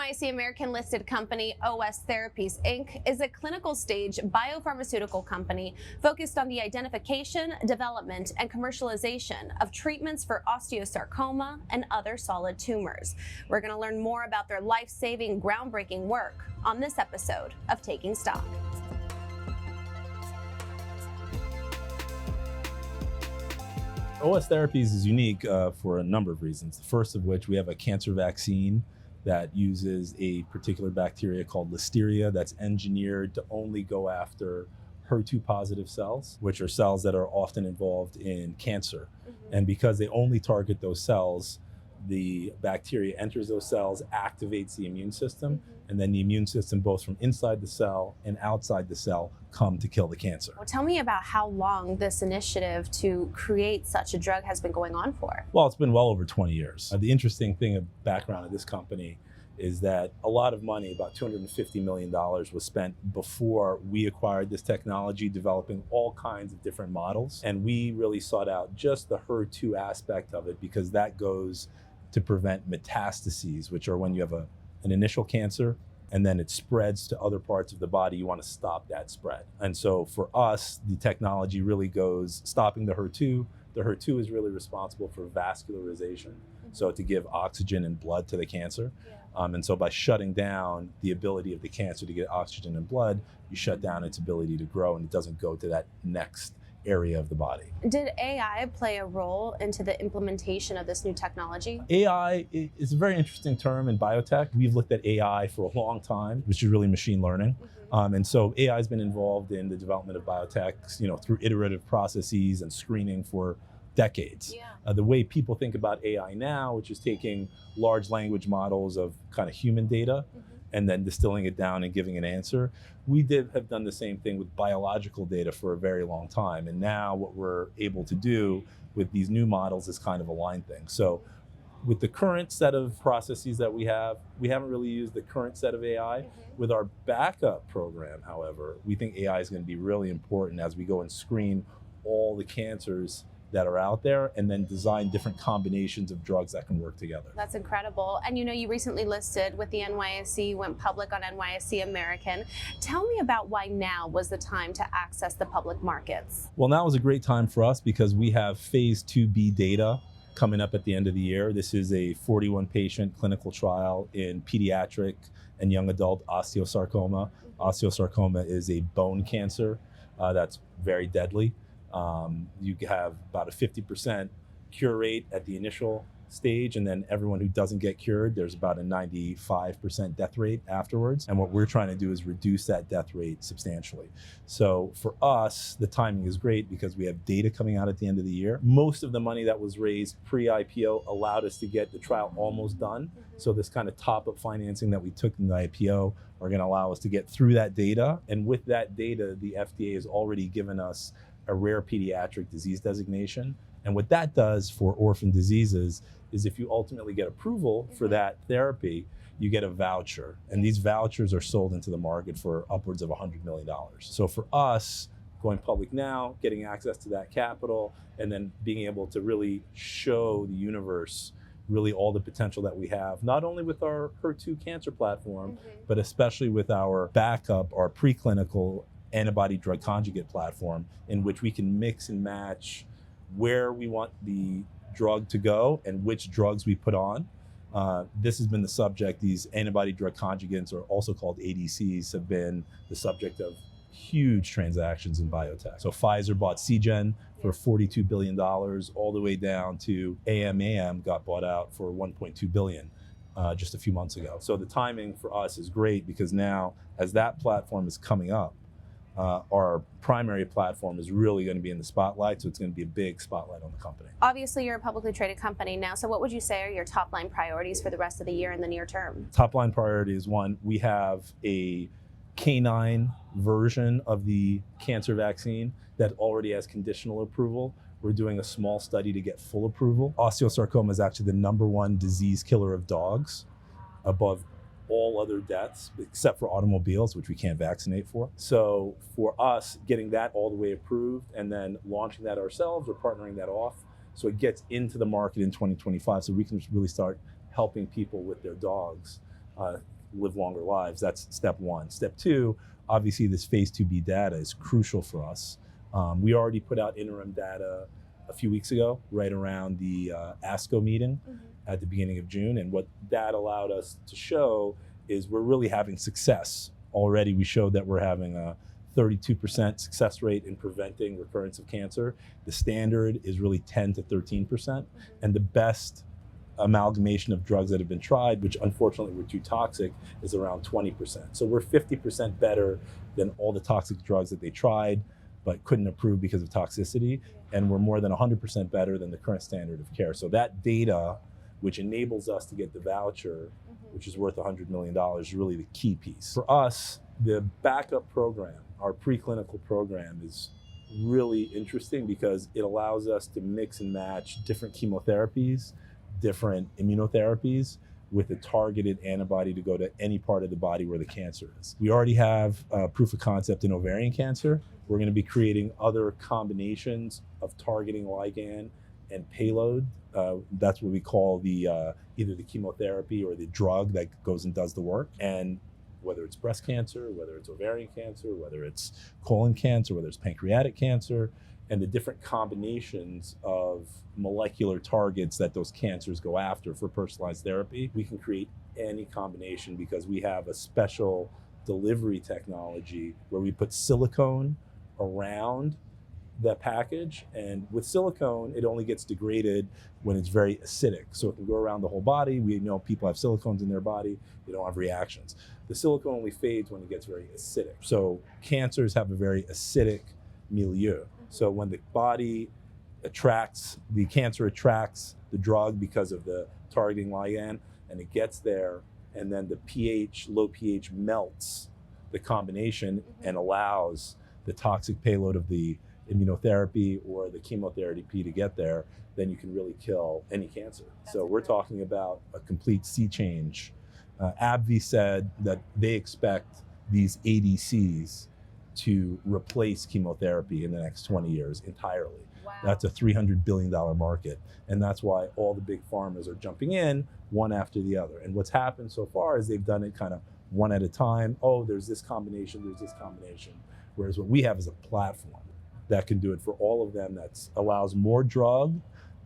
NYSE American listed company OS Therapies Inc. is a clinical stage biopharmaceutical company focused on the identification, development, and commercialization of treatments for osteosarcoma and other solid tumors. We're going to learn more about their life-saving, groundbreaking work on this episode of Taking Stock. OS Therapies is unique for a number of reasons. The first of which, we have a cancer vaccine that uses a particular bacteria called Listeria that's engineered to only go after HER2 positive cells, which are cells that are often involved in cancer. And because they only target those cells, the bacteria enters those cells, activates the immune system, and then the immune system, both from inside the cell and outside the cell, come to kill the cancer. Well, tell me about how long this initiative to create such a drug has been going on for. Well, it's been well over 20 years. The interesting thing of background of this company is that a lot of money, about $250 million, was spent before we acquired this technology, developing all kinds of different models. And we really sought out just the HER2 aspect of it because that goes to prevent metastases, which are when you have an initial cancer and then it spreads to other parts of the body. You want to stop that spread. And so for us, the technology really goes stopping the HER2. The HER2 is really responsible for vascularization, so to give oxygen and blood to the cancer. And so by shutting down the ability of the cancer to get oxygen and blood, you shut down its ability to grow and it doesn't go to that next area of the body. Did AI play a role into the implementation of this new technology? AI is a very interesting term in biotech. We've looked at AI for a long time, which is really machine learning. And so AI has been involved in the development of biotech, through iterative processes and screening for decades. The way people think about AI now, which is taking large language models of kind of human data and then distilling it down and giving an answer. We have done the same thing with biological data for a very long time. And now what we're able to do with these new models is kind of align things. So with the current set of processes that we haven't really used the current set of AI. With our backup program, however, we think AI is going to be really important as we go and screen all the cancers that are out there and then design different combinations of drugs that can work together. That's incredible. And you recently listed with the NYSE, went public on NYSE American. Tell me about why now was the time to access the public markets. Well, now is a great time for us because we have phase 2B data coming up at the end of the year. This is a 41 patient clinical trial in pediatric and young adult osteosarcoma. Osteosarcoma is a bone cancer that's very deadly. You have about a 50% cure rate at the initial stage, and then everyone who doesn't get cured, there's about a 95% death rate afterwards. And what we're trying to do is reduce that death rate substantially. So for us, the timing is great because we have data coming out at the end of the year. Most of the money that was raised pre-IPO allowed us to get the trial almost done. So this kind of top-up financing that we took in the IPO are going to allow us to get through that data. And with that data, the FDA has already given us a rare pediatric disease designation. And what that does for orphan diseases is if you ultimately get approval for that therapy, you get a voucher. And these vouchers are sold into the market for upwards of $100 million. So for us, going public now, getting access to that capital, and then being able to really show the universe really all the potential that we have, not only with our HER2 cancer platform, but especially with our backup, our preclinical antibody drug conjugate platform, in which we can mix and match where we want the drug to go and which drugs we put on. This has been the subject. These antibody drug conjugates, or also called ADCs, have been the subject of huge transactions in biotech. So Pfizer bought Seagen for $42 billion, all the way down to AMAM got bought out for $1.2 billion. Just a few months ago. So the timing for us is great because now, as that platform is coming up, our primary platform is really going to be in the spotlight, so it's going to be a big spotlight on the company. Obviously, you're a publicly traded company now, so what would you say are your top line priorities for the rest of the year in the near term? Top line priority is one, we have a canine version of the cancer vaccine that already has conditional approval. We're doing a small study to get full approval. Osteosarcoma is actually the #1 disease killer of dogs, above all other deaths except for automobiles, which we can't vaccinate for. So for us, getting that all the way approved and then launching that ourselves or partnering that off so it gets into the market in 2025 so we can really start helping people with their dogs live longer lives. That's step one. Step two, obviously this phase 2B data is crucial for us. We already put out interim data a few weeks ago, right around the ASCO meeting at the beginning of June. And what that allowed us to show is we're really having success. Already we showed that we're having a 32% success rate in preventing recurrence of cancer. The standard is really 10 to 13%. And the best amalgamation of drugs that have been tried, which unfortunately were too toxic, is around 20%. So we're 50% better than all the toxic drugs that they tried but couldn't approve because of toxicity. And we're more than 100% better than the current standard of care. So that data, which enables us to get the voucher, which is worth $100 million, is really the key piece. For us, the backup program, our preclinical program, is really interesting because it allows us to mix and match different chemotherapies, different immunotherapies, with a targeted antibody to go to any part of the body where the cancer is. We already have proof of concept in ovarian cancer. We're going to be creating other combinations of targeting ligand and payload. That's what we call the either the chemotherapy or the drug that goes and does the work. And whether it's breast cancer, whether it's ovarian cancer, whether it's colon cancer, whether it's pancreatic cancer, and the different combinations of molecular targets that those cancers go after for personalized therapy. We can create any combination because we have a special delivery technology where we put silicone around the package, and with silicone it only gets degraded when it's very acidic, so it can go around the whole body. We know people have silicones in their body, they don't have reactions. The silicone only fades when it gets very acidic. So cancers have a very acidic milieu. So when the body attracts, the cancer attracts the drug because of the targeting ligand, and it gets there, and then the pH, low pH, melts the combination and allows the toxic payload of the immunotherapy or the chemotherapy to get there, then you can really kill any cancer. So we're talking about a complete sea change. AbbVie said that they expect these ADCs to replace chemotherapy in the next 20 years entirely. Wow. That's a $300 billion market. And that's why all the big pharmas are jumping in one after the other. And what's happened so far is they've done it kind of one at a time. Oh, there's this combination, there's this combination. Whereas what we have is a platform that can do it for all of them, that allows more drug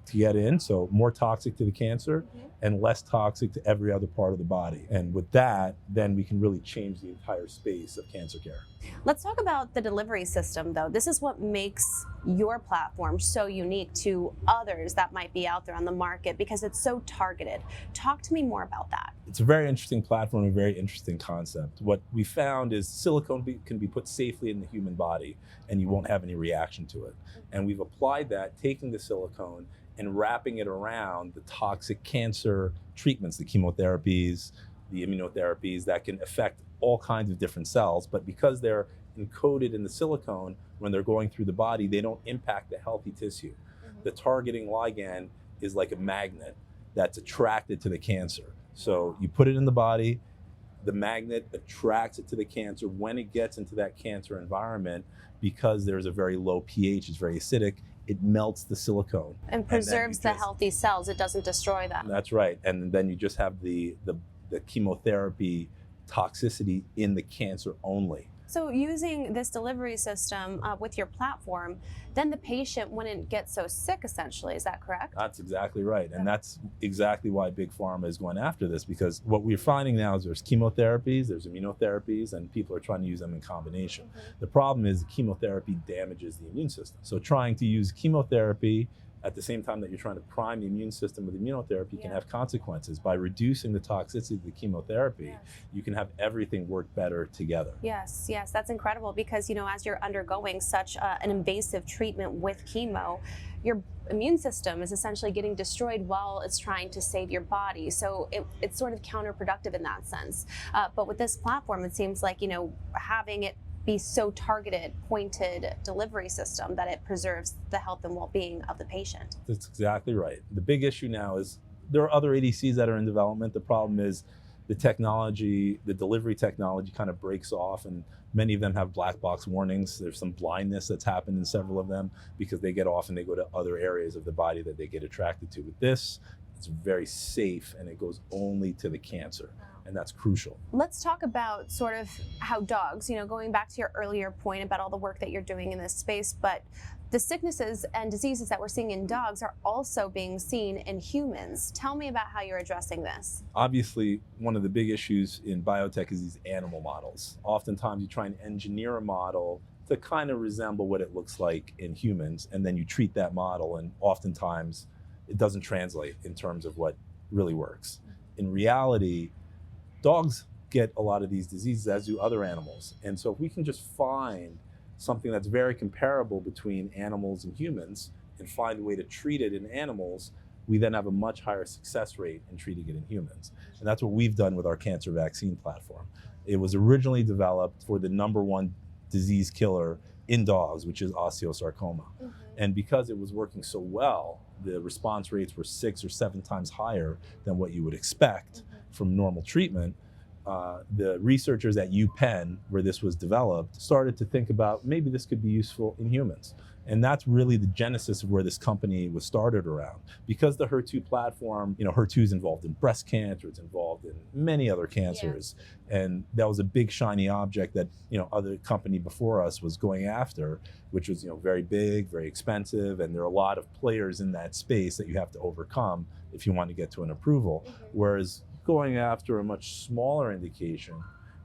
to get in, so more toxic to the cancer and less toxic to every other part of the body. And with that, then we can really change the entire space of cancer care. Let's talk about the delivery system, though. This is what makes your platform so unique to others that might be out there on the market, because it's so targeted. Talk to me more about that. It's a very interesting platform, a very interesting concept. What we found is silicone can be put safely in the human body and you won't have any reaction to it. And we've applied that, taking the silicone and wrapping it around the toxic cancer treatments, the chemotherapies, the immunotherapies that can affect all kinds of different cells. But because they're encoded in the silicone, when they're going through the body, they don't impact the healthy tissue. The targeting ligand is like a magnet that's attracted to the cancer. So you put it in the body, the magnet attracts it to the cancer. When it gets into that cancer environment, because there's a very low pH, it's very acidic, it melts the silicone. And preserves the healthy cells, it doesn't destroy them. That's right. And then you just have the chemotherapy toxicity in the cancer only. So using this delivery system with your platform, then the patient wouldn't get so sick, essentially. Is that correct? That's exactly right. And that's exactly why Big Pharma is going after this, because what we're finding now is there's chemotherapies, there's immunotherapies, and people are trying to use them in combination. The problem is the chemotherapy damages the immune system. So trying to use chemotherapy at the same time that you're trying to prime the immune system with immunotherapy can have consequences. By reducing the toxicity of the chemotherapy, you can have everything work better together. Yes, yes, that's incredible, because, you know, as you're undergoing such an invasive treatment with chemo, your immune system is essentially getting destroyed while it's trying to save your body. So it's sort of counterproductive in that sense. But with this platform, it seems like, you know, having it be so targeted, pointed delivery system that it preserves the health and well-being of the patient. That's exactly right. The big issue now is there are other ADCs that are in development. The problem is the technology, the delivery technology kind of breaks off, and many of them have black box warnings. There's some blindness that's happened in several of them because they get off and they go to other areas of the body that they get attracted to. With this, It's very safe, and it goes only to the cancer, and that's crucial. Let's talk about sort of how dogs, going back to your earlier point about all the work that you're doing in this space, but the sicknesses and diseases that we're seeing in dogs are also being seen in humans. Tell me about how you're addressing this. Obviously, one of the big issues in biotech is these animal models. Oftentimes you try and engineer a model to kind of resemble what it looks like in humans, and then you treat that model, and oftentimes it doesn't translate in terms of what really works. In reality, dogs get a lot of these diseases, as do other animals. And so if we can just find something that's very comparable between animals and humans and find a way to treat it in animals, we then have a much higher success rate in treating it in humans. And that's what we've done with our cancer vaccine platform. It was originally developed for the #1 disease killer in dogs, which is osteosarcoma. And because it was working so well, the response rates were 6 or 7 times higher than what you would expect from normal treatment. The researchers at UPenn, where this was developed, started to think about maybe this could be useful in humans. And that's really the genesis of where this company was started around. Because the HER2 platform, HER2 is involved in breast cancer, it's involved in many other cancers. Yeah. And that was a big shiny object that, other company before us was going after, which was, very big, very expensive. And there are a lot of players in that space that you have to overcome if you want to get to an approval. Whereas going after a much smaller indication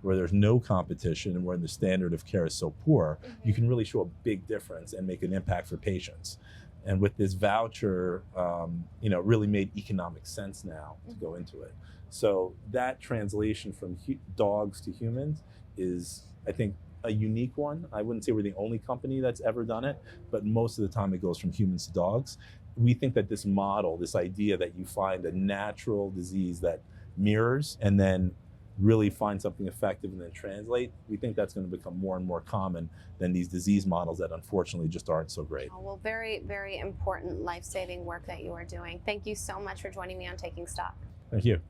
where there's no competition and where the standard of care is so poor, you can really show a big difference and make an impact for patients. And with this voucher, it really made economic sense now to go into it. So that translation from dogs to humans is, I think, a unique one. I wouldn't say we're the only company that's ever done it, but most of the time it goes from humans to dogs. We think that this model, this idea that you find a natural disease that mirrors and then really find something effective and then translate, we think that's going to become more and more common than these disease models that unfortunately just aren't so great. Oh, well, very, very important life-saving work that you are doing. Thank you so much for joining me on Taking Stock. Thank you.